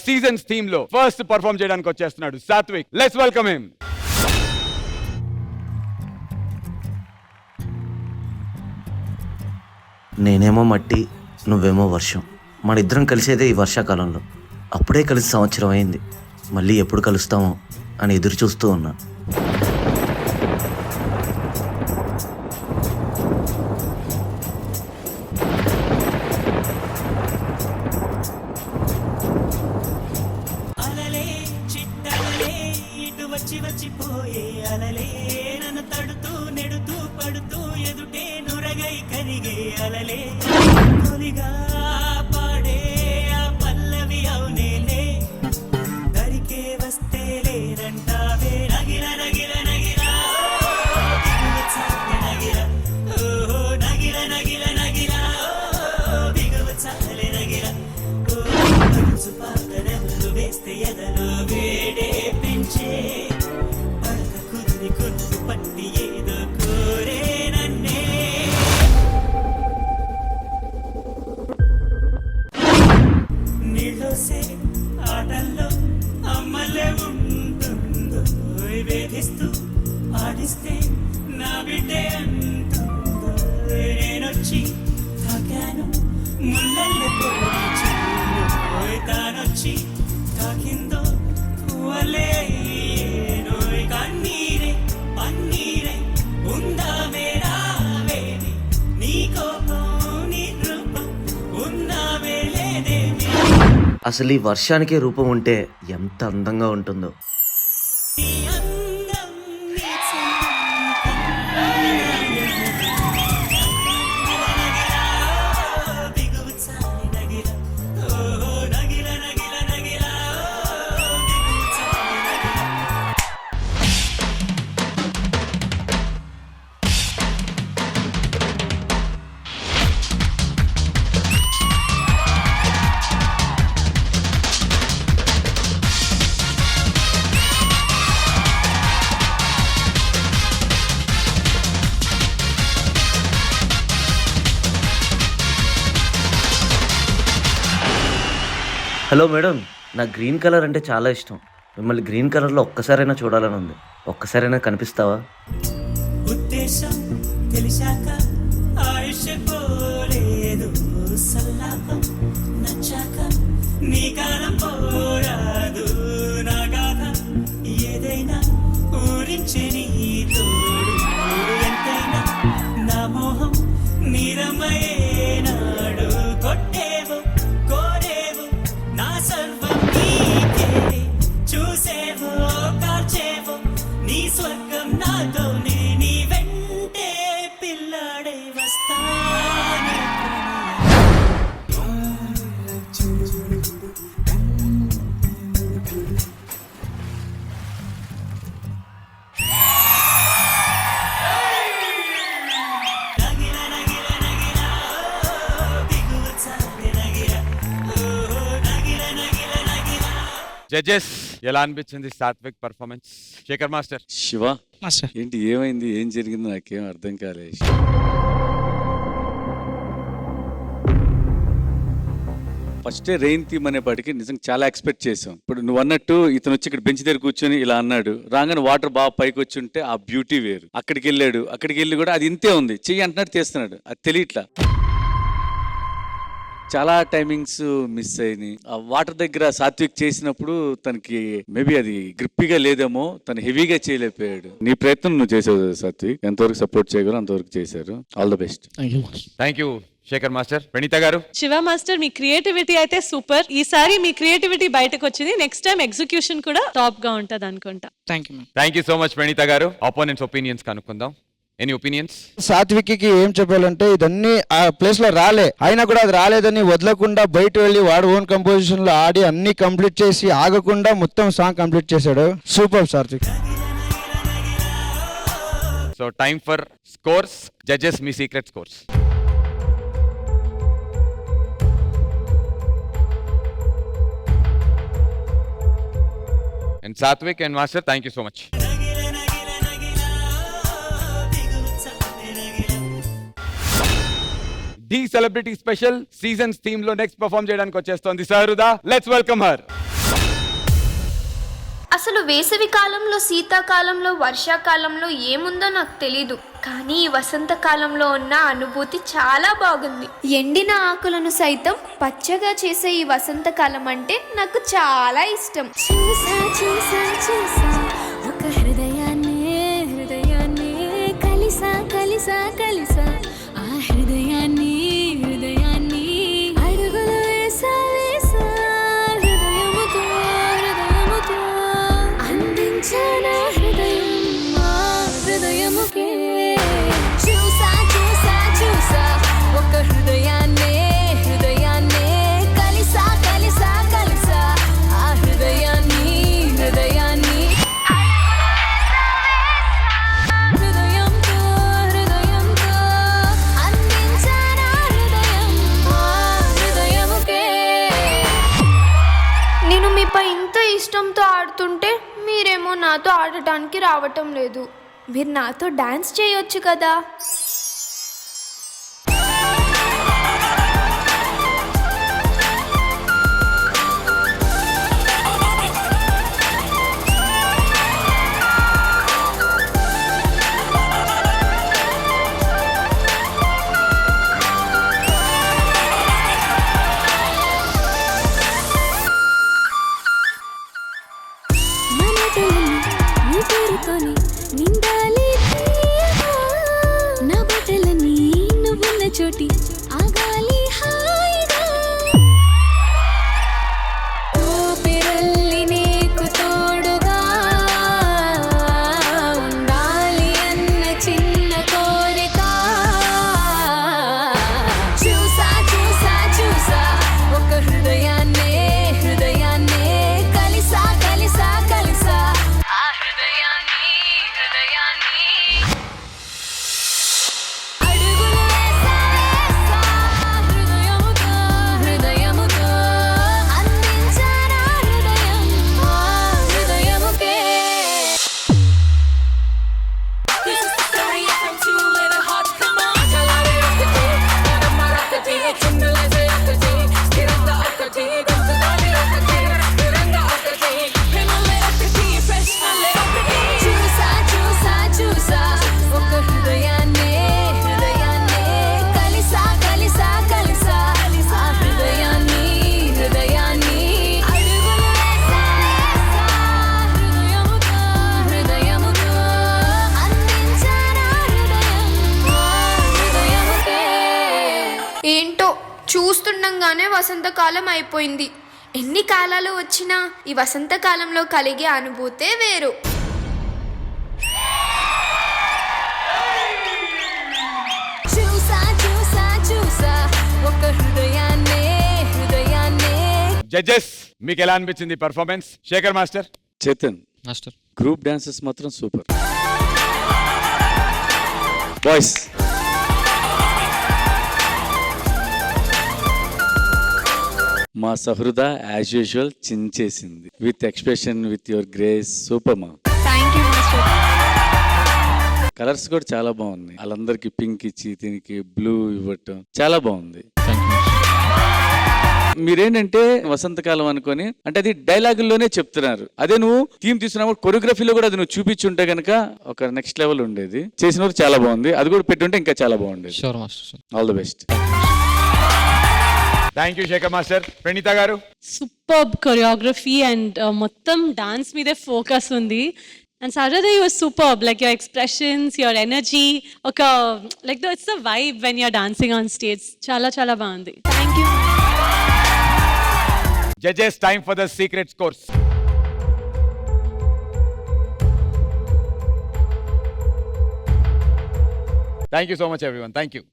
Seasons theme లో first perform చేయడానికి వచ్చేస్తున్నాడు సాత్విక్. Let's welcome him. నేనేమో మట్టి, నువ్వేమో వర్షం. మన ఇద్దరం కలిసేదే ఈ వర్షాకాలంలో. అప్పుడే కలిసి సంవత్సరం అయింది. మళ్ళీ ఎప్పుడు కలుస్తామో అని ఎదురు చూస్తూ ఉన్నా. వచ్చిపోయే అలలే నన్ను తడుతూ నెడుతూ పడుతూ ఎదుటే నురగై కరిగే అలలే తొలిగా పాడే ఆ పల్లవి అవునేలే దరికే వస్తే లేదంటావే నగిర నగిర నగిర నగిర ఓ నగిర నగిర నగిర బిగువ చాలే నగిర ఓ పాటలు వేస్తే ఎదలో వేడే పెంచే పట్టి ఏదో కోరే నన్నే నీళ్ళోసే ఆటల్లో అమ్మలే ఉంటుందో వేధిస్తూ ఆడిస్తే నా బిడ్డే అంటుందో నేనొచ్చి తాకాను ముళ్ళల్లో తానొచ్చి తాకిందో పువ్వలే కన్నీరే పన్నీరే ఉందా మేరావేమి నీ కోపం నీ రూపం ఉన్నావే లేదేమి. అసలు ఈ వర్షానికే రూపం ఉంటే ఎంత అందంగా ఉంటుందో. నీ అందం నీ బిగువు చాలి నగిర ఓ నగిర నగిర నగిర బిగువు చాలి నగిర. హలో మేడం, నాకు గ్రీన్ కలర్ అంటే చాలా ఇష్టం. మిమ్మల్ని గ్రీన్ కలర్లో ఒక్కసారైనా చూడాలని ఉంది. ఒక్కసారైనా కనిపిస్తావా? ఉద్దేశం తెలిసాక ఆయుష్ పోలేదు సల్లాపం నచ్చాక నీ కాలం పోరాదు నా గాథ ఏదైనా ఊరించే నీ తోడు ఎంతైనా నా మోహం నీరమయేనాడు కొట్టేవు కోరేవు నా సర్వం నీకే చూసేవో కార్చేవో నీ స్వర్గం నాతోనే నీ వెంటే పిల్లాడే వస్తానే నగిర నగిర నగిర బిగువ చాలే నగిర ఓ నగిర నగిర నగిర. జడ్జెస్, ఎలా అనిపించింది సాత్విక్ పర్ఫార్మెన్స్? శేఖర్ మాస్టర్. శివ ఏంటి, ఏమైంది, ఏం జరిగింది నాకేం అర్థం కాలేదు. ఫస్టే రెయిన్ థీమ్ అనేపాటికి నిజంగా చాలా ఎక్స్పెక్ట్ చేసాం. ఇప్పుడు నువ్వు అన్నట్టు ఇతను వచ్చి ఇక్కడ బెంచ్ దగ్గర కూర్చొని ఇలా అన్నాడు, రాగానే వాటర్ బాగా పైకి వచ్చి ఉంటే ఆ బ్యూటీ వేరు. అక్కడికి వెళ్ళి కూడా అది ఇంతే ఉంది, చెయ్యి అంటున్నట్టు చేస్తున్నాడు, అది తెలియట్లా. చాలా టైమింగ్స్ మిస్ అయినాయి. ఆ వాటర్ దగ్గర సాత్విక్ చేసినప్పుడు తనకి మేబీ అది గ్రిప్పిగా లేదేమో, తను హెవీగా చేయలేకపోయాడు. నీ ప్రయత్నం నువ్వు చేసావు సాత్విక్, ఎంతవరకు సపోర్ట్ చేయగలరు అంతవరకు చేశారు. All the best. Thank you Shekhar master. Praneetha గారు. శివ మాస్టర్, మీ క్రియేటివిటీ అయితే సూపర్. ఈసారి మీ క్రియేటివిటీ బయటకు వచ్చింది. నెక్స్ట్ టైం ఎగ్జిక్యూషన్ కూడా టాప్ గా ఉంటది అనుకుంటా. Thank you so much Praneeta గారు. ఆపోనెంట్స్ ఒపీనియన్స్ కనుక్కుందాం. Any opinions? సాత్విక్ కి ఏం చెప్పాలంటే, ఇదన్నీ ఆ ప్లేస్ లో రాలే, అయినా కూడా అది రాలేదని వదలకుండా బయట వెళ్ళి వాడు ఓన్ కంపోజిషన్ లో ఆడి అన్ని కంప్లీట్ చేసి ఆగకుండా మొత్తం సాంగ్ కంప్లీట్ చేశాడు. Super Satvik. So time for scores. Judges, మీ secret scores. And Satvik and Master, thank you so much. The celebrity special seasons theme లో నెక్స్ట్ పర్ఫార్మ్ చేయడానికి వచ్చేస్తోంది సహృదా. Let's welcome her. అసలు వేసవి కాలంలో, శీతాకాలంలో, వర్షాకాలంలో ఏముందో నాకు తెలీదు, కానీ ఈ వసంతకాలంలో ఉన్న అనుభూతి చాలా బాగుంది. ఎండిన ఆకులను సైతం పచ్చగా చేసే ఈ వసంతకాలం అంటే నాకు చాలా ఇష్టం. చూసా చూసా చూసా ఒక హృదయాన్నే హృదయాన్నే కలిసా కలిసా కలిసా ఆ హృదయాన్ని హృదయాన్ని అడుగులు వేసా వేసా హృదయముతో హృదయముతో అందించానా హృదయం ఆ హృదయముకే. చూసా చూసా చూసా ఒక హృదయాన్నే హృదయాన్నే కలిసా కలిసా కలిసా ఆ హృదయాన్ని హృదయాన్ని హృదయంతో హృదయంతో అందించానా హృదయం ఆ హృదయముకే. నేను మీపై ఇంత ఇష్టంతో ఆడుతుంటే మీరేమో నాతో ఆడటానికి రావటం లేదు. మీరు నాతో డాన్స్ చేయొచ్చు కదా. నీ పేరుతోని నిండాలి ప్రేమ. నా బట్టలని నువ్వున్న చోటి ఆగాలి హాయిగా. ఊపిరల్లి నీకు తోడుగా ఉండాలి అన్న చిన్న కోరిక. చూసా చూసా చూసా ఒక హృదయాన్నే హృదయాన్నే కలిసా కలిసా కలిసా ఆ హృదయాన్ని హృదయాన్ని అడుగులు వేసా వేసా హృదయముతో హృదయముతో అందించానా హృదయం ఆ హృదయముకే. This is the story of them two little hearts. Come on, chalare rakte, nama rakte, chundle se rakte, stiranda rakte, gumtali rakte, stiranda rakte, hemalle rakte, fresh malle rakte. Chusa chusa chusa, oka hృదయాన్నే హృదయాన్నే కలిసా కలిసా కలిసా ఆ హృదయాన్ని హృదయాన్ని అడుగులు వేసా వేసా హృదయముతో హృదయముతో అందించానా హృదయం ఆ హృదయముకే. ఏంటో చూస్తుండగానే వసంతకాలం అయిపోయింది. ఎన్ని కాలాలు వచ్చినా ఈ వసంతకాలంలో కలిగే అనుభూతే వేరు. చూసా చూసా చూసా ఒక హృదయాన్నే హృదయాన్నే. జడ్జెస్ మీకు ఎలా అనిపించింది performance? Shekhar master. Chetan, master group dances మాత్రం సూపర్. బాయ్స్ మా సహృద యాజ్ యూజువల్ చించేసింది. With expression, with your grace, super మా. Thank you master. కలర్స్ కూడా చాలా బాగున్నాయి. వాళ్ళందరికీ పింక్ ఇచ్చి దీనికి బ్లూ ఇవ్వటం చాలా బాగుంది. మీరేంటంటే వసంతకాలం అనుకొని అంటే అది డైలాగుల్లోనే చెప్తున్నారు. అదే నువ్వు థీమ్ తీసుకున్నప్పుడు కొరియోగ్రఫీలో కూడా అది నువ్వు చూపించుంటే కనుక ఒక నెక్స్ట్ లెవెల్ ఉండేది. చేసిన చాలా బాగుంది. అది కూడా పెట్టుంటే ఇంకా చాలా బాగుండేది. Sure master. All the best. Thank you Shekhar master. Praneetha garu. Superb choreography and మొత్తం డాన్స్ మీదే ఫోకస్ ఉంది. And Saroda, you were superb, like your expressions, your energy, like it's the vibe when you're dancing on stage. Chala chala bagundi. Thank you. Judges, time for the secret scores. Thank you so much everyone. Thank you.